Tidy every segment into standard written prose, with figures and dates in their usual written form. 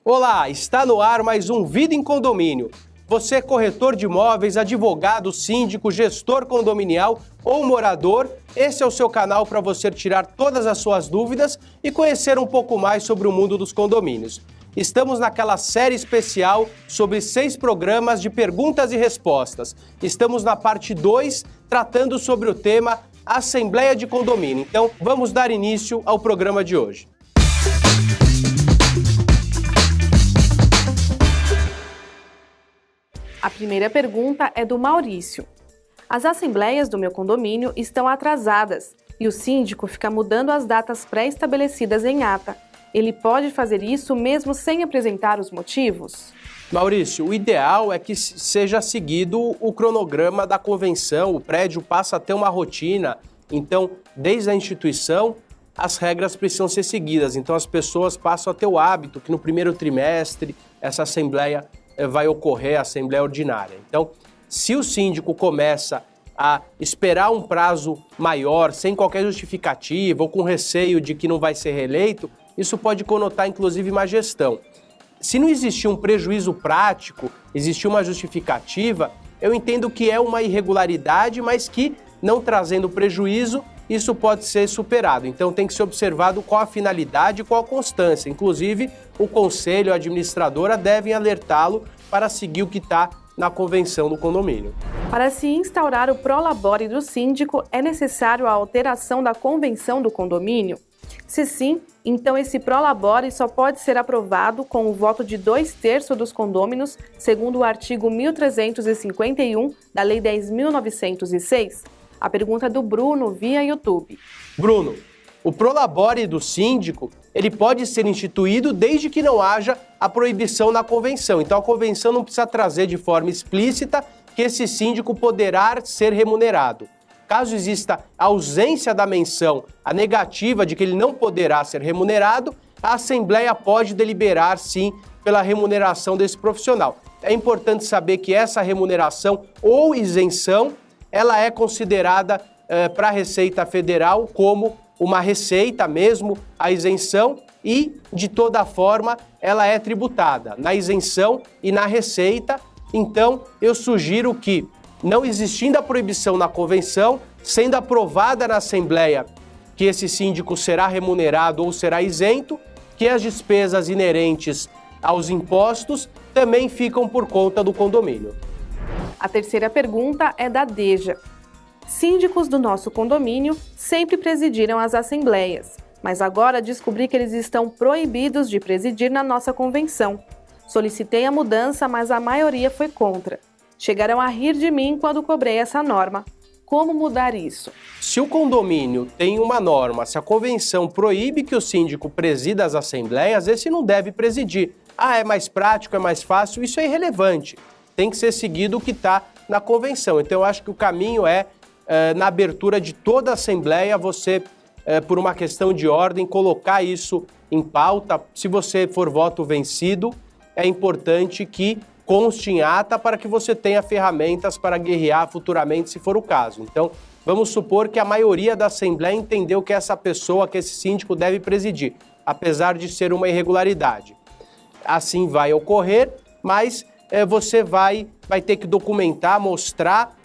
Olá, está no ar mais um Vida em Condomínio. Você é corretor de imóveis, advogado, síndico, gestor condominial ou morador, esse é o seu canal para você tirar todas as suas dúvidas e conhecer um pouco mais sobre o mundo dos condomínios. Estamos naquela série especial sobre 6 programas de perguntas e respostas. Estamos na parte 2, tratando sobre o tema Assembleia de Condomínio. Então, vamos dar início ao programa de hoje. A primeira pergunta é do Maurício. As assembleias do meu condomínio estão atrasadas e o síndico fica mudando as datas pré-estabelecidas em ata. Ele pode fazer isso mesmo sem apresentar os motivos? Maurício, o ideal é que seja seguido o cronograma da convenção, o prédio passa a ter uma rotina, então, desde a instituição, as regras precisam ser seguidas. Então, as pessoas passam a ter o hábito que no primeiro trimestre essa assembleia vai ocorrer, a assembleia ordinária. Então, se o síndico começa a esperar um prazo maior, sem qualquer justificativa ou com receio de que não vai ser reeleito, isso pode conotar, inclusive, má gestão. Se não existir um prejuízo prático, existir uma justificativa, eu entendo que é uma irregularidade, mas que, não trazendo prejuízo, isso pode ser superado. Então tem que ser observado qual a finalidade e qual a constância. Inclusive, o conselho, a administradora devem alertá-lo para seguir o que está na convenção do condomínio. Para se instaurar o prolabore do síndico, é necessário a alteração da convenção do condomínio? Se sim, então esse prolabore só pode ser aprovado com o voto de 2/3 dos condôminos, segundo o artigo 1351 da Lei 10.906. A pergunta é do Bruno via YouTube. Bruno, o prolabore do síndico, ele pode ser instituído desde que não haja a proibição na convenção. Então a convenção não precisa trazer de forma explícita que esse síndico poderá ser remunerado. Caso exista ausência da menção, a negativa de que ele não poderá ser remunerado, a Assembleia pode deliberar, sim, pela remuneração desse profissional. É importante saber que essa remuneração ou isenção, ela é considerada para a Receita Federal como uma receita mesmo, a isenção, e, de toda forma, ela é tributada na isenção e na receita. Então, eu sugiro que, não existindo a proibição na convenção, sendo aprovada na Assembleia que esse síndico será remunerado ou será isento, que as despesas inerentes aos impostos também ficam por conta do condomínio. A terceira pergunta é da Deja. Síndicos do nosso condomínio sempre presidiram as assembleias, mas agora descobri que eles estão proibidos de presidir na nossa convenção. Solicitei a mudança, mas a maioria foi contra. Chegaram a rir de mim quando cobrei essa norma. Como mudar isso? Se o condomínio tem uma norma, se a convenção proíbe que o síndico presida as assembleias, esse não deve presidir. Ah, é mais prático, é mais fácil, isso é irrelevante. Tem que ser seguido o que está na convenção. Então, eu acho que o caminho é, na abertura de toda a Assembleia, você, por uma questão de ordem, colocar isso em pauta. Se você for voto vencido, é importante que conste em ata para que você tenha ferramentas para guerrear futuramente, se for o caso. Então, vamos supor que a maioria da Assembleia entendeu que essa pessoa, que esse síndico deve presidir, apesar de ser uma irregularidade. Assim vai ocorrer, mas você vai ter que documentar, mostrar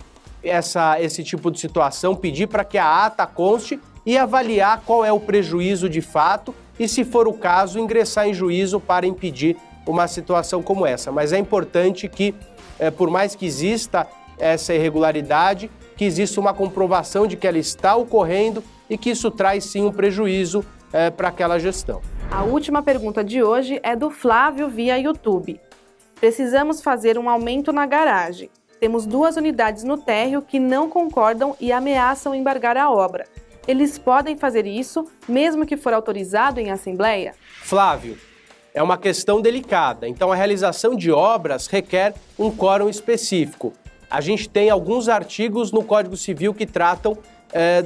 esse tipo de situação, pedir para que a ata conste e avaliar qual é o prejuízo de fato e, se for o caso, ingressar em juízo para impedir uma situação como essa. Mas é importante que, por mais que exista essa irregularidade, que exista uma comprovação de que ela está ocorrendo e que isso traz sim um prejuízo para aquela gestão. A última pergunta de hoje é do Flávio via YouTube. Precisamos fazer um aumento na garagem. Temos 2 unidades no térreo que não concordam e ameaçam embargar a obra. Eles podem fazer isso, mesmo que for autorizado em assembleia? Flávio, é uma questão delicada. Então, a realização de obras requer um quórum específico. A gente tem alguns artigos no Código Civil que tratam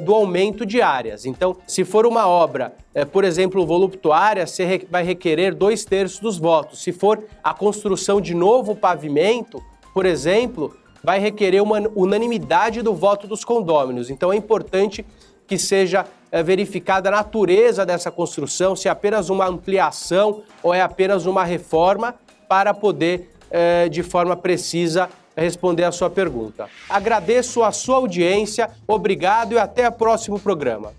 do aumento de áreas. Então, se for uma obra, por exemplo, voluptuária, você vai requerer 2/3 dos votos. Se for a construção de novo pavimento, por exemplo, vai requerer uma unanimidade do voto dos condôminos. Então, é importante que seja verificada a natureza dessa construção, se é apenas uma ampliação ou é apenas uma reforma, para poder, de forma precisa, responder a sua pergunta. Agradeço a sua audiência, obrigado e até o próximo programa.